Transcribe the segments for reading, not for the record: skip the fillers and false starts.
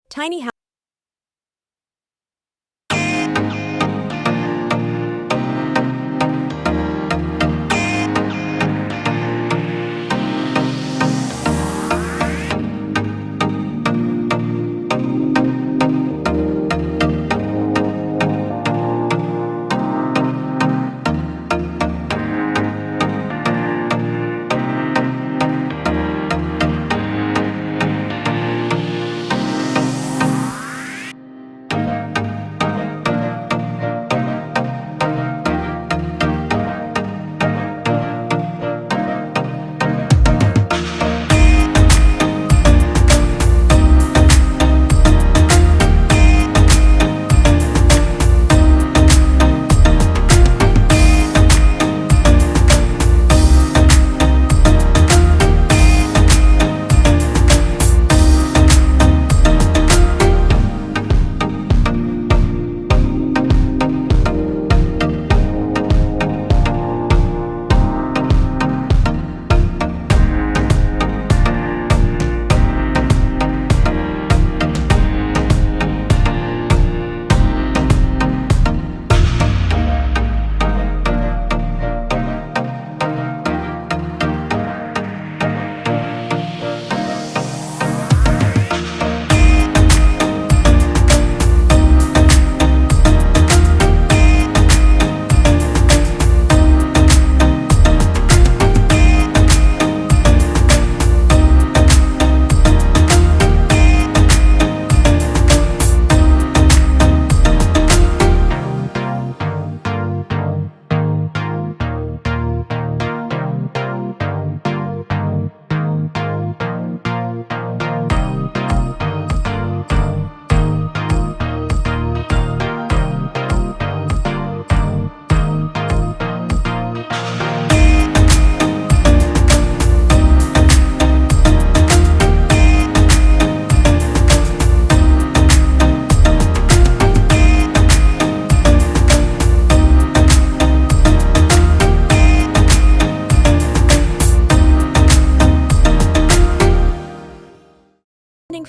Tiny house.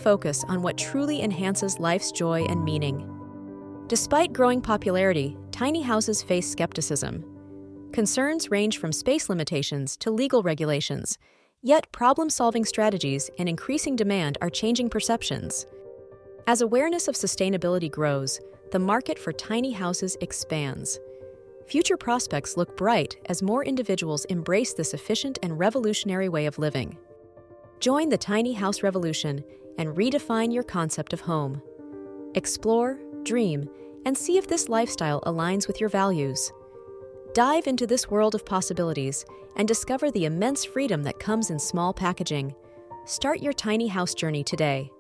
Focus on what truly enhances life's joy and meaning. Despite growing popularity, tiny houses face skepticism. Concerns range from space limitations to legal regulations, yet problem-solving strategies and increasing demand are changing perceptions. As awareness of sustainability grows, the market for tiny houses expands. Future prospects look bright as more individuals embrace this efficient and revolutionary way of living. Join the tiny house revolution and redefine your concept of home. Explore, dream, and see if this lifestyle aligns with your values. Dive into this world of possibilities and discover the immense freedom that comes in small packaging. Start your tiny house journey today.